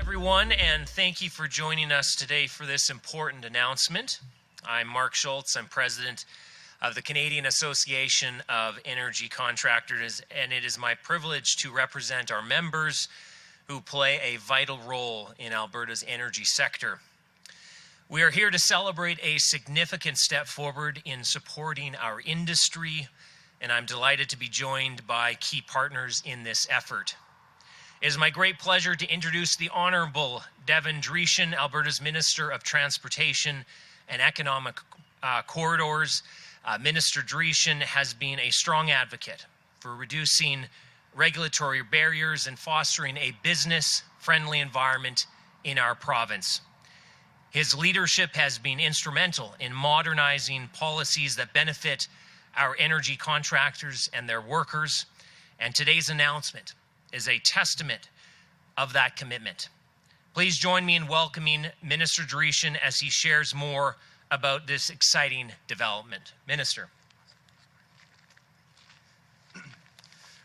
Everyone, and thank you for joining us today for this important announcement. I'm Mark Schultz. I'm president of the Canadian Association of Energy Contractors, and it is my privilege to represent our members who play a vital role in Alberta's energy sector. We are here to celebrate a significant step forward in supporting our industry, and I'm delighted to be joined by key partners in this effort. It is my great pleasure to introduce the Honourable Devin Dreeshen, Alberta's Minister of Transportation and Economic Corridors. Minister Dreeshen has been a strong advocate for reducing regulatory barriers and fostering a business-friendly environment in our province. His leadership has been instrumental in modernizing policies that benefit our energy contractors and their workers, and today's announcement is a testament of that commitment. Please join me in welcoming Minister Dreeshen as he shares more about this exciting development. Minister.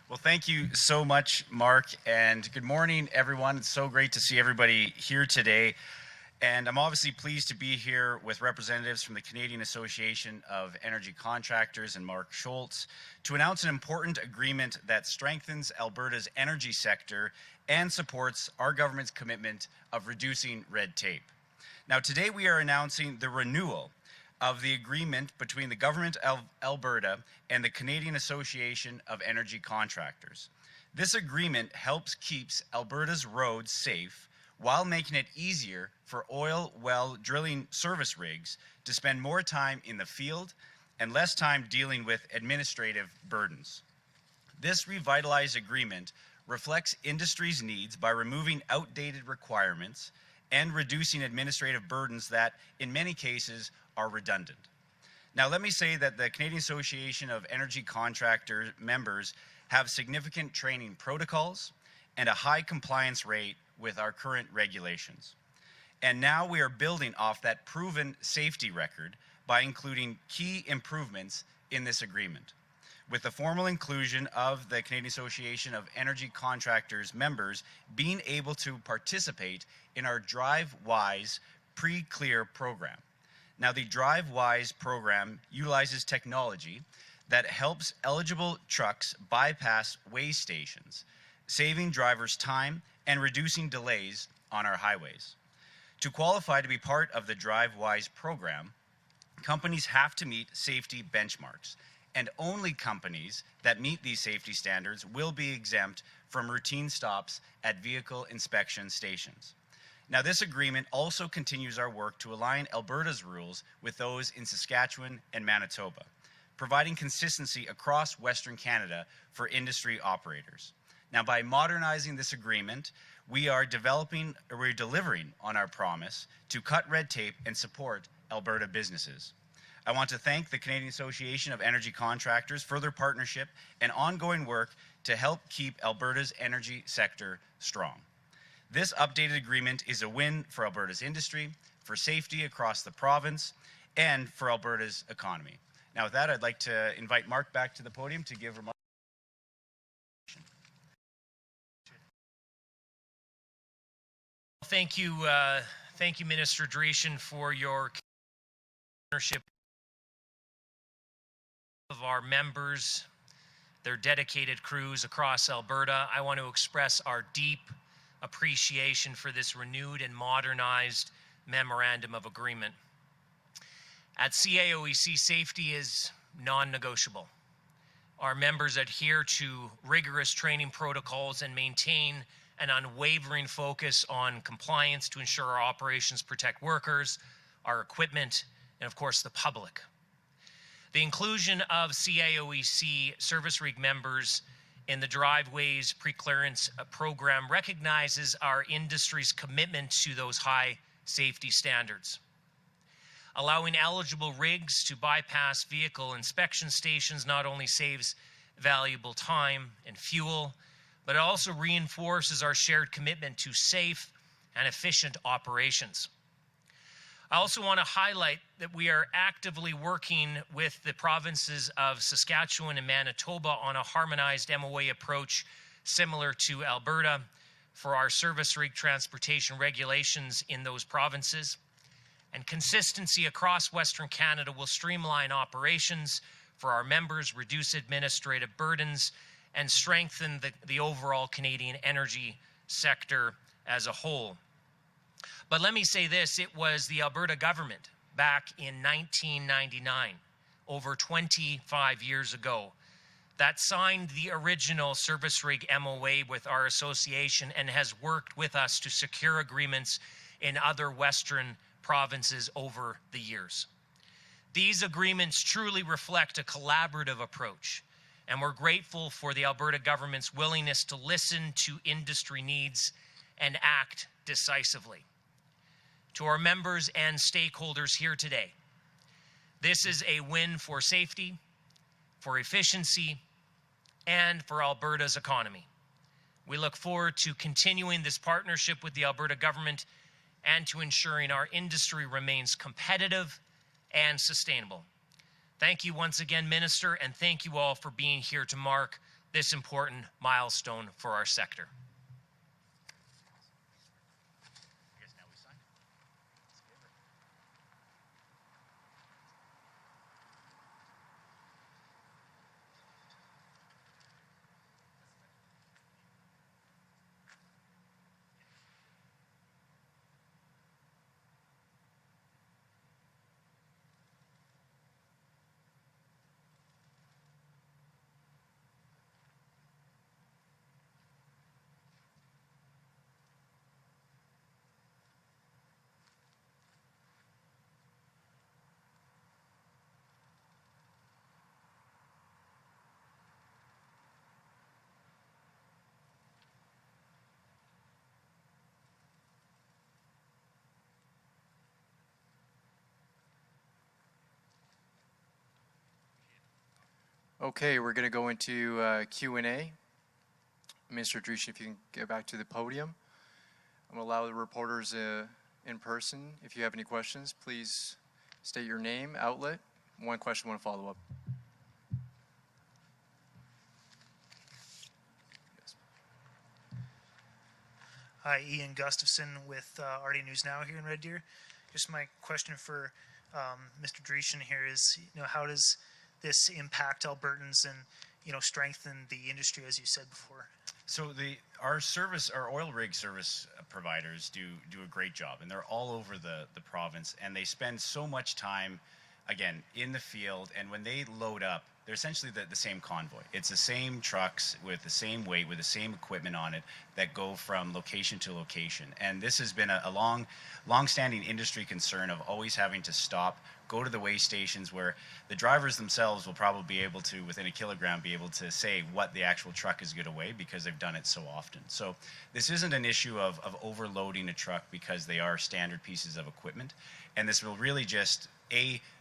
Well, thank you so much, Mark, and good morning, everyone. It's so great to see everybody here today. And I'm obviously pleased to be here with representatives from the Canadian Association of Energy Contractors and Mark Schultz to announce an important agreement that strengthens Alberta's energy sector and supports our government's commitment of reducing red tape. Now, today we are announcing the renewal of the agreement between the Government of Alberta and the Canadian Association of Energy Contractors. This agreement helps keep Alberta's roads safe while making it easier for oil well drilling service rigs to spend more time in the field and less time dealing with administrative burdens. This revitalized agreement reflects industry's needs by removing outdated requirements and reducing administrative burdens that, in many cases, are redundant. Now, let me say that the Canadian Association of Energy Contractor members have significant training protocols and a high compliance rate with our current regulations. And now we are building off that proven safety record by including key improvements in this agreement, with the formal inclusion of the Canadian Association of Energy Contractors members being able to participate in our DriveWise pre-clear program. Now, the DriveWise program utilizes technology that helps eligible trucks bypass weigh stations, saving drivers time and reducing delays on our highways. To qualify to be part of the DriveWise program, companies have to meet safety benchmarks, and only companies that meet these safety standards will be exempt from routine stops at vehicle inspection stations. Now, this agreement also continues our work to align Alberta's rules with those in Saskatchewan and Manitoba, providing consistency across Western Canada for industry operators. Now, by modernizing this agreement, we're delivering on our promise to cut red tape and support Alberta businesses. I want to thank the Canadian Association of Energy Contractors for their partnership and ongoing work to help keep Alberta's energy sector strong. This updated agreement is a win for Alberta's industry, for safety across the province, and for Alberta's economy. Now, with that, I'd like to invite Mark back to the podium to give remarks. Thank you, Minister Dreeshen, for your partnership of our members, their dedicated crews across Alberta. I want to express our deep appreciation for this renewed and modernized Memorandum of Agreement. At CAOEC, safety is non-negotiable. Our members adhere to rigorous training protocols and maintain an unwavering focus on compliance to ensure our operations protect workers, our equipment, and of course the public. The inclusion of CAOEC service rig members in the Driveways Pre-Clearance program recognizes our industry's commitment to those high safety standards. Allowing eligible rigs to bypass vehicle inspection stations not only saves valuable time and fuel, but it also reinforces our shared commitment to safe and efficient operations. I also want to highlight that we are actively working with the provinces of Saskatchewan and Manitoba on a harmonized MOA approach similar to Alberta for our service rig transportation regulations in those provinces. And consistency across Western Canada will streamline operations for our members, reduce administrative burdens, and strengthen the overall Canadian energy sector as a whole. But let me say this, it was the Alberta government back in 1999, over 25 years ago, that signed the original service rig MOA with our association and has worked with us to secure agreements in other Western provinces over the years. These agreements truly reflect a collaborative approach, and we're grateful for the Alberta government's willingness to listen to industry needs and act decisively. To our members and stakeholders here today, this is a win for safety, for efficiency, and for Alberta's economy. We look forward to continuing this partnership with the Alberta government and to ensuring our industry remains competitive and sustainable. Thank you once again, Minister, and thank you all for being here to mark this important milestone for our sector. Okay, we're going to go into Q&A. Mr. Dreeshen, if you can get back to the podium. I'm going to allow the reporters in person. If you have any questions, please state your name, outlet, one question, one follow-up. Yes. Hi, Ian Gustafson with RD News Now here in Red Deer. Just my question for Mr. Dreeshen here is, how does this impact Albertans and, strengthen the industry, as you said before? So our oil rig service providers do a great job, and they're all over the province, and they spend so much time, again, in the field, and when they load up, they're essentially the same convoy. It's the same trucks with the same weight, with the same equipment on it that go from location to location. And this has been a long-standing industry concern of always having to stop, go to the weigh stations where the drivers themselves will probably be able to, within a kilogram, be able to say what the actual truck is going to weigh because they've done it so often. So this isn't an issue of overloading a truck because they are standard pieces of equipment. And this will really just,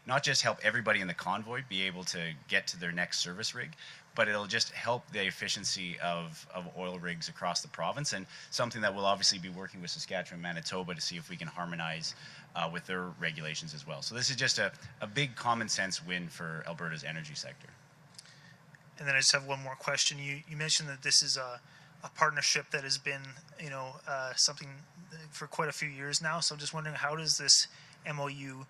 not just help everybody in the convoy be able to get to their next service rig, but it'll just help the efficiency of oil rigs across the province, and something that we'll obviously be working with Saskatchewan and Manitoba to see if we can harmonize with their regulations as well. So this is just a big common sense win for Alberta's energy sector. And then I just have one more question. You mentioned that this is a partnership that has been, something for quite a few years now. So I'm just wondering, how does this MOU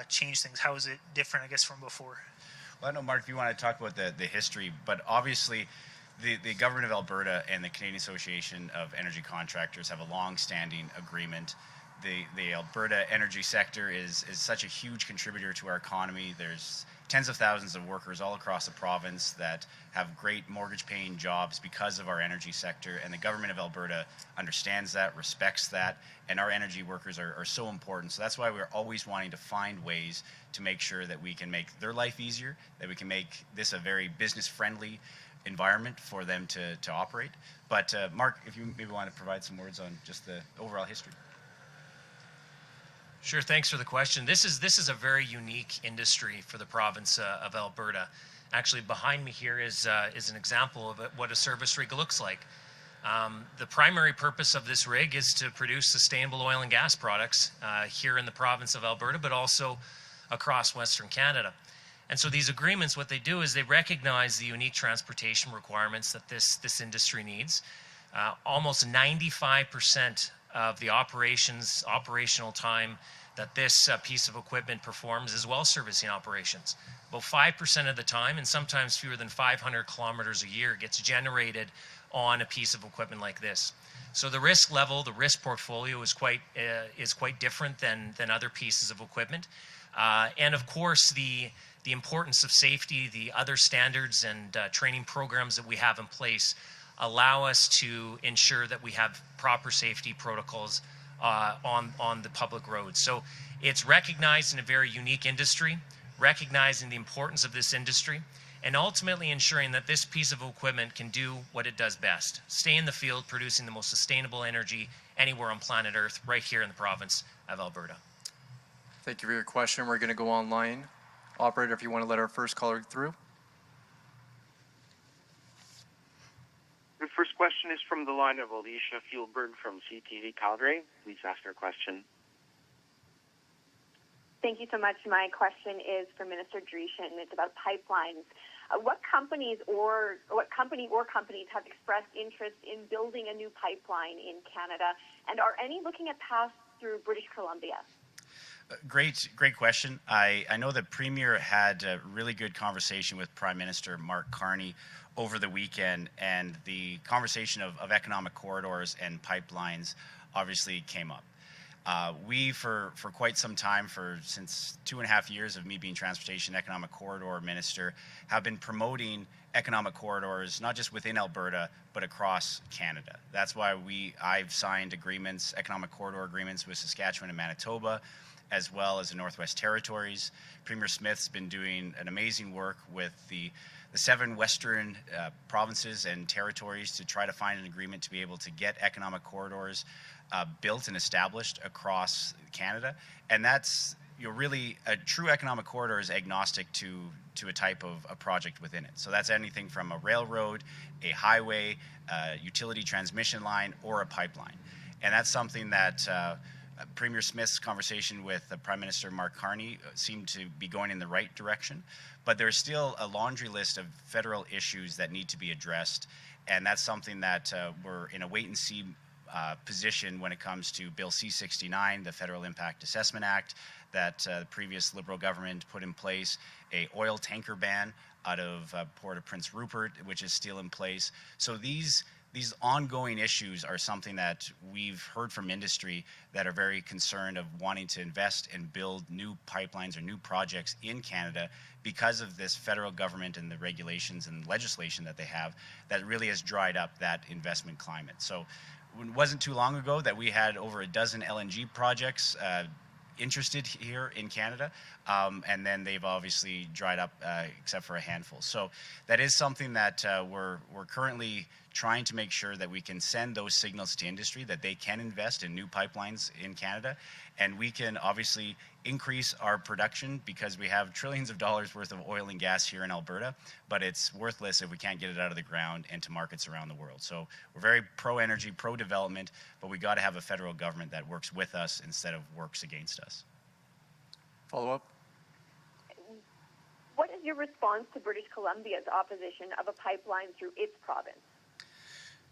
change things? How is it different, I guess, from before? Well, I know, Mark, if you want to talk about the history, but obviously the government of Alberta and the Canadian Association of Energy Contractors have a long-standing agreement. The Alberta energy sector is such a huge contributor to our economy. There's tens of thousands of workers all across the province that have great mortgage-paying jobs because of our energy sector, and the government of Alberta understands that, respects that, and our energy workers are so important. So that's why we're always wanting to find ways to make sure that we can make their life easier, that we can make this a very business-friendly environment for them to operate. But Mark, if you maybe want to provide some words on just the overall history. Sure, thanks for the question. This is a very unique industry for the province of Alberta. Actually, behind me here is an example of what a service rig looks like. The primary purpose of this rig is to produce sustainable oil and gas products here in the province of Alberta, but also across Western Canada. And so these agreements, what they do is they recognize the unique transportation requirements that this industry needs. Almost 95% of the operational time that this piece of equipment performs is well servicing operations. About 5% of the time, and sometimes fewer than 500 kilometers a year, gets generated on a piece of equipment like this. So the risk level, the risk portfolio is quite different than other pieces of equipment. And of course, the importance of safety, the other standards and training programs that we have in place allow us to ensure that we have proper safety protocols on the public roads. So it's recognized in a very unique industry, recognizing the importance of this industry, and ultimately ensuring that this piece of equipment can do what it does best: stay in the field producing the most sustainable energy anywhere on planet Earth, right here in the province of Alberta. Thank you for your question. We're going to go online. Operator, if you want to let our first caller through. The first question is from the line of Alicia Fieldberg from CTV Calgary. Please ask your question. Thank you so much. My question is for Minister Dreeshen. It's about pipelines. What company or companies have expressed interest in building a new pipeline in Canada, and are any looking at paths through British Columbia? Great question. I know the Premier had a really good conversation with Prime Minister Mark Carney over the weekend, and the conversation of economic corridors and pipelines obviously came up. We, for quite some time, since 2.5 years of me being Transportation Economic Corridor Minister, have been promoting economic corridors, not just within Alberta, but across Canada. That's why I've signed economic corridor agreements with Saskatchewan and Manitoba, as well as the Northwest Territories. Premier Smith's been doing an amazing work with the 7 western provinces and territories to try to find an agreement to be able to get economic corridors built and established across Canada. And that's really a true economic corridor is agnostic to a type of a project within it. So that's anything from a railroad, a highway, utility transmission line, or a pipeline. And that's something that Premier Smith's conversation with Prime Minister Mark Carney seemed to be going in the right direction. But there's still a laundry list of federal issues that need to be addressed. And that's something that we're in a wait-and-see position when it comes to Bill C-69, the Federal Impact Assessment Act, that the previous Liberal government put in place, a oil tanker ban out of Port of Prince Rupert, which is still in place. So these ongoing issues are something that we've heard from industry that are very concerned of wanting to invest and build new pipelines or new projects in Canada because of this federal government and the regulations and legislation that they have that really has dried up that investment climate. So it wasn't too long ago that we had over a dozen LNG projects interested here in Canada, and then they've obviously dried up except for a handful. So that is something that we're currently trying to make sure that we can send those signals to industry that they can invest in new pipelines in Canada, and we can obviously increase our production because we have trillions of dollars worth of oil and gas here in Alberta, but it's worthless if we can't get it out of the ground and to markets around the world. So we're very pro-energy, pro-development, but we got to have a federal government that works with us instead of works against us. Follow up? What is your response to British Columbia's opposition of a pipeline through its province?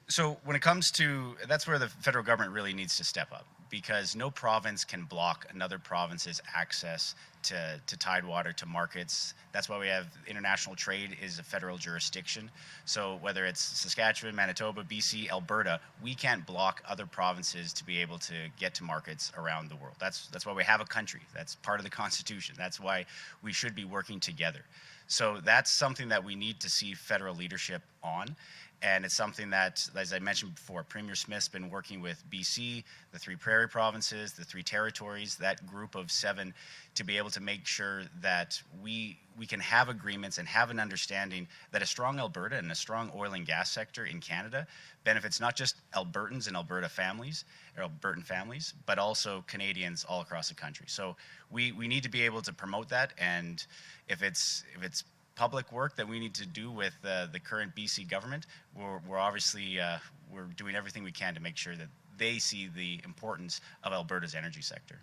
So when it comes to, that's where the federal government really needs to step up, because no province can block another province's access to tidewater, to markets. That's why we have international trade is a federal jurisdiction. So whether it's Saskatchewan, Manitoba, BC, Alberta, we can't block other provinces to be able to get to markets around the world. That's why we have a country. That's part of the Constitution. That's why we should be working together. So that's something that we need to see federal leadership on. And it's something that, as I mentioned before, Premier Smith's been working with BC, the 3 prairie provinces, the 3 territories, that group of 7, to be able to make sure that we can have agreements and have an understanding that a strong Alberta and a strong oil and gas sector in Canada benefits not just Albertans and Alberta families, or Albertan families, but also Canadians all across the country. So we need to be able to promote that, and if it's public work that we need to do with the current BC government, we're obviously we're doing everything we can to make sure that they see the importance of Alberta's energy sector.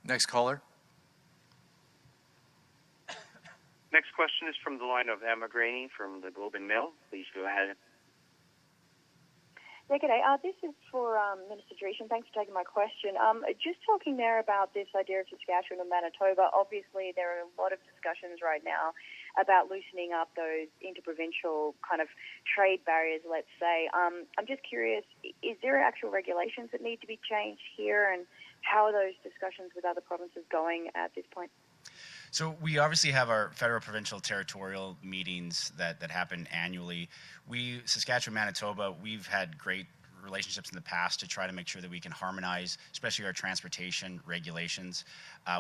Next caller. Next question is from the line of Emma Graney from the Globe and Mail. Please go ahead. Yeah, g'day. This is for Minister Dreeshen. Thanks for taking my question. Just talking there about this idea of Saskatchewan and Manitoba, obviously there are a lot of discussions right now about loosening up those interprovincial kind of trade barriers, let's say. I'm just curious, is there actual regulations that need to be changed here, and how are those discussions with other provinces going at this point? So we obviously have our federal, provincial, territorial meetings that happen annually. Saskatchewan, Manitoba, we've had great relationships in the past to try to make sure that we can harmonize, especially our transportation regulations.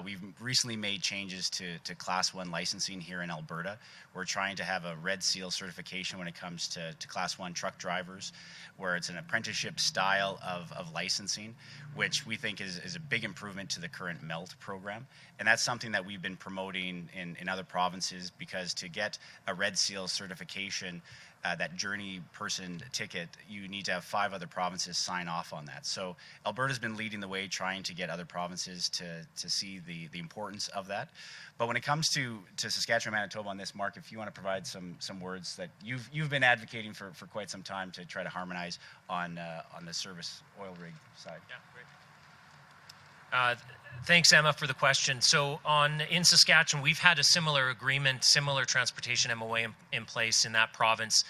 We've recently made changes to Class 1 licensing here in Alberta. We're trying to have a Red Seal certification when it comes to Class 1 truck drivers, where it's an apprenticeship style of licensing, which we think is a big improvement to the current MELT program. And that's something that we've been promoting in other provinces, because to get a Red Seal certification, that journey person ticket, you need to have 5 other provinces sign off on that. So Alberta's been leading the way, trying to get other provinces to see the importance of that. But when it comes to Saskatchewan, Manitoba on this, Mark, if you want to provide some words that you've been advocating for quite some time to try to harmonize on the service oil rig side. Yeah, great. Thanks, Emma, for the question. So in Saskatchewan, we've had a similar agreement, similar transportation MOA in place in that province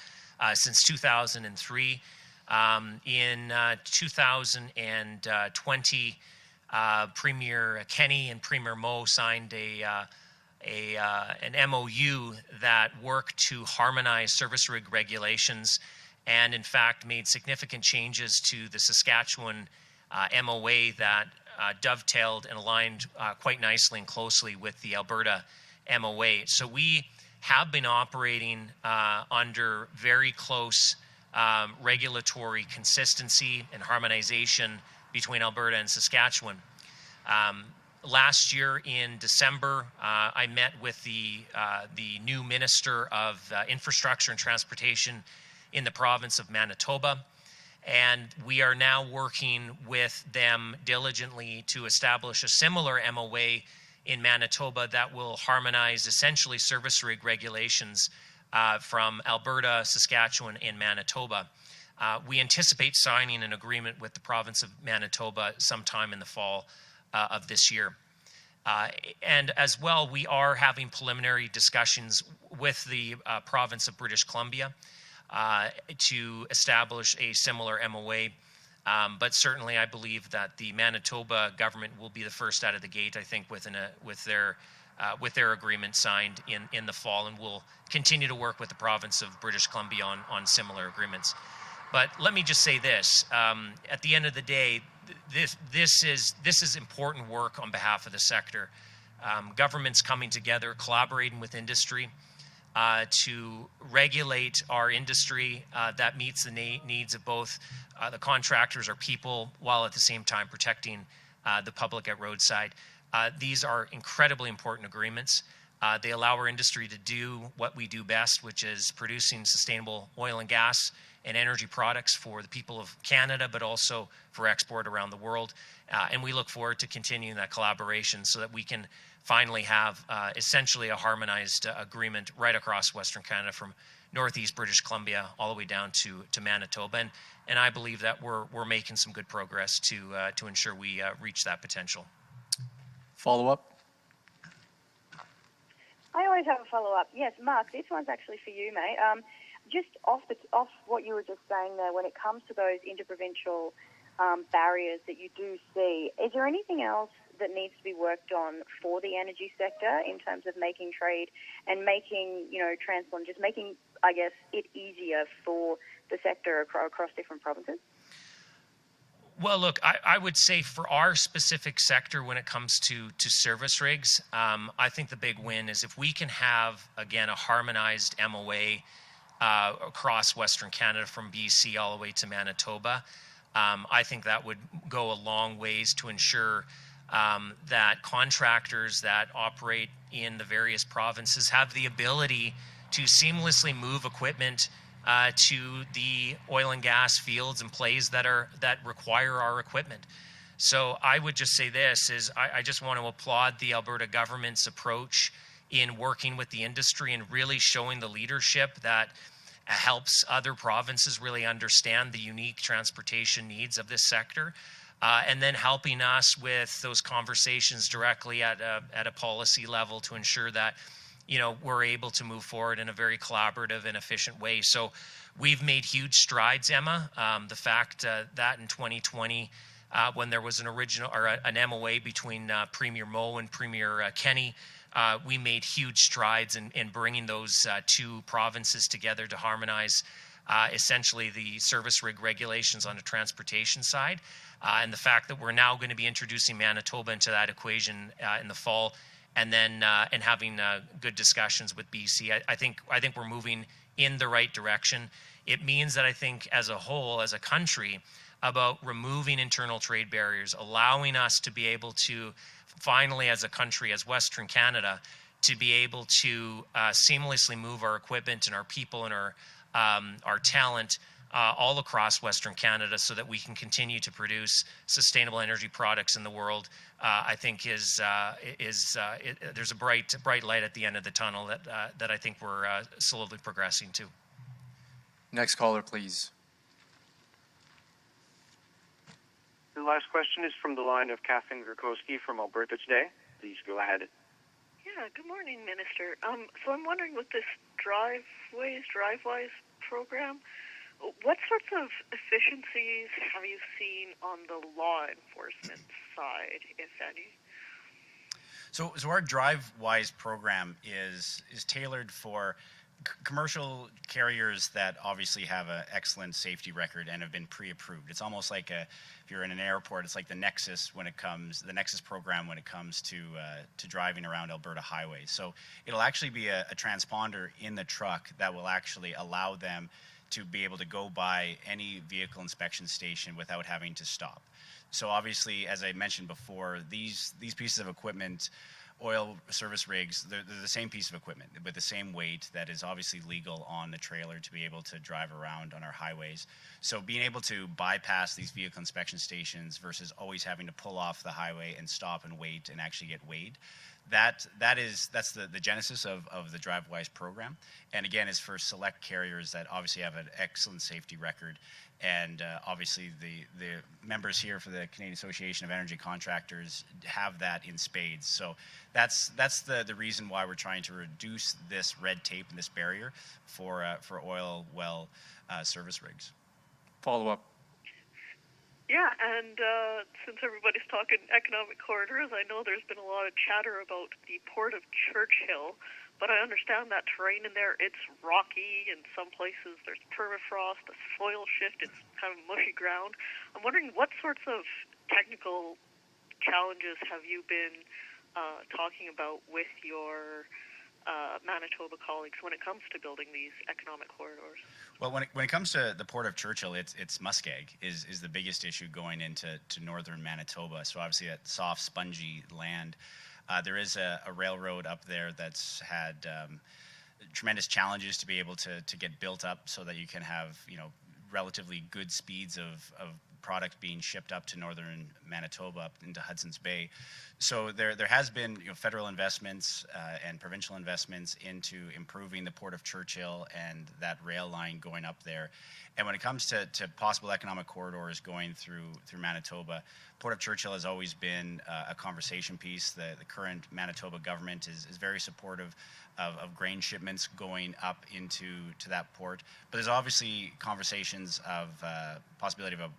since 2003. In 2020, Premier Kenny and Premier Moe signed an MOU that worked to harmonize service rig regulations, and in fact made significant changes to the Saskatchewan MOA that dovetailed and aligned quite nicely and closely with the Alberta MOA. So we have been operating under very close regulatory consistency and harmonization between Alberta and Saskatchewan. Last year in December, I met with the new Minister of Infrastructure and Transportation in the province of Manitoba. And we are now working with them diligently to establish a similar MOA in Manitoba that will harmonize essentially service rig regulations from Alberta, Saskatchewan, and Manitoba. We anticipate signing an agreement with the province of Manitoba sometime in the fall of this year. And as well, we are having preliminary discussions with the province of British Columbia to establish a similar MOA. But certainly I believe that the Manitoba government will be the first out of the gate, I think, with their agreement signed in the fall, and we'll continue to work with the province of British Columbia on similar agreements. But let me just say this, at the end of the day, this is important work on behalf of the sector. Governments coming together, collaborating with industry, to regulate our industry that meets the needs of both the contractors, our people, while at the same time protecting the public at roadside. These are incredibly important agreements. They allow our industry to do what we do best, which is producing sustainable oil and gas and energy products for the people of Canada, but also for export around the world. And we look forward to continuing that collaboration so that we can finally have essentially a harmonized agreement right across Western Canada, from northeast British Columbia all the way down to Manitoba. And I believe that we're making some good progress to ensure we reach that potential. Follow-up? I always have a follow-up. Yes, Mark, this one's actually for you, mate. Just off what you were just saying there, when it comes to those interprovincial barriers that you do see, is there anything else that needs to be worked on for the energy sector in terms of making trade and making, transport, just making, I guess, it easier for the sector across different provinces? Well, look, I would say for our specific sector, when it comes to service rigs, I think the big win is if we can have, again, a harmonized MOA across Western Canada from BC all the way to Manitoba. I think that would go a long ways to ensure that contractors that operate in the various provinces have the ability to seamlessly move equipment to the oil and gas fields and plays that require our equipment. So I would just say this is I just want to applaud the Alberta government's approach in working with the industry and really showing the leadership that helps other provinces really understand the unique transportation needs of this sector, and then helping us with those conversations directly at a policy level to ensure that we're able to move forward in a very collaborative and efficient way. So we've made huge strides, Emma. The fact that in 2020, when there was an MOA between Premier Moe and Premier Kenney, we made huge strides in bringing those two provinces together to harmonize essentially the service rig regulations on the transportation side. And the fact that we're now going to be introducing Manitoba into that equation in the fall, and then and having good discussions with BC, I think we're moving in the right direction. It means that I think as a whole, as a country, about removing internal trade barriers, allowing us to be able to finally, as a country, as Western Canada, to be able to seamlessly move our equipment and our people and our talent all across Western Canada, so that we can continue to produce sustainable energy products in the world. I think there's a bright light at the end of the tunnel that I think we're slowly progressing to. Next caller, please. The last question is from the line of Catherine Gurkowski from Alberta today. Please go ahead. Yeah, good morning, Minister. So I'm wondering, with this DriveWise program, what sorts of efficiencies have you seen on the law enforcement side, if any? So our DriveWise program is tailored for commercial carriers that obviously have an excellent safety record and have been pre-approved. It's almost like if you're in an airport, it's like the Nexus program when it comes to driving around Alberta highways. So it'll actually be a transponder in the truck that will actually allow them to be able to go by any vehicle inspection station without having to stop. So obviously, as I mentioned before, these pieces of equipment, oil service rigs, they're the same piece of equipment with the same weight that is obviously legal on the trailer to be able to drive around on our highways. So being able to bypass these vehicle inspection stations versus always having to pull off the highway and stop and wait and actually get weighed, that's the genesis of the DriveWise program. And again, is for select carriers that obviously have an excellent safety record. And obviously the members here for the Canadian Association of Energy Contractors have that in spades. So that's the reason why we're trying to reduce this red tape and this barrier for oil well service rigs. Follow up. Yeah, and since everybody's talking economic corridors, I know there's been a lot of chatter about the Port of Churchill, but I understand that terrain in there, it's rocky, in some places there's permafrost, the soil shift, it's kind of mushy ground. I'm wondering, what sorts of technical challenges have you been talking about with your Manitoba colleagues when it comes to building these economic corridors? Well, when it comes to the Port of Churchill, it's muskeg is the biggest issue going into northern Manitoba. So obviously that soft, spongy land. There is a railroad up there that's had tremendous challenges to be able to get built up so that you can have relatively good speeds of product being shipped up to northern Manitoba, up into Hudson's Bay. So there has been federal investments and provincial investments into improving the Port of Churchill and that rail line going up there. And when it comes to possible economic corridors going through Manitoba, Port of Churchill has always been a conversation piece. The current Manitoba government is very supportive of grain shipments going up into that port. But there's obviously conversations of possibility of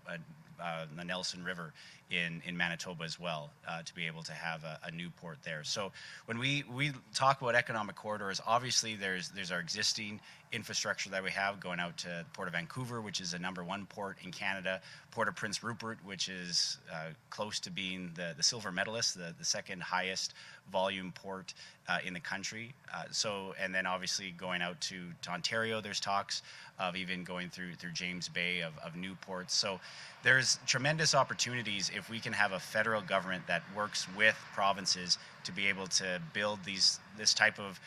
the Nelson River in Manitoba as well, to be able to have a new port there. So when we talk about economic corridors, obviously there's our existing infrastructure that we have going out to the Port of Vancouver, which is the #1 port in Canada, Port of Prince Rupert, which is close to being the silver medalist, the second highest volume port in the country. And then obviously going out to Ontario, there's talks of even going through James Bay of new ports. So there's tremendous opportunities if we can have a federal government that works with provinces to be able to build this type of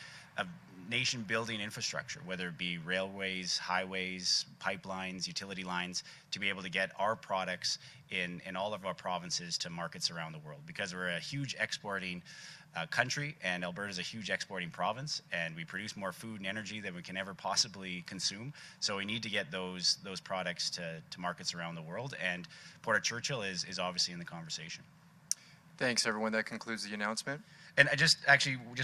nation building infrastructure, whether it be railways, highways, pipelines, utility lines, to be able to get our products in all of our provinces to markets around the world. Because we're a huge exporting country, and Alberta is a huge exporting province, and we produce more food and energy than we can ever possibly consume. So we need to get those products to markets around the world, and Port of Churchill is obviously in the conversation. Thanks, everyone. That concludes the announcement. And I just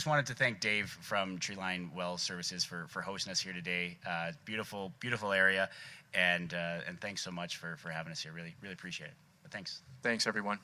wanted to thank Dave from Treeline Well Services for hosting us here today. Beautiful area, and thanks so much for having us here. Really appreciate it. But thanks. Thanks, everyone.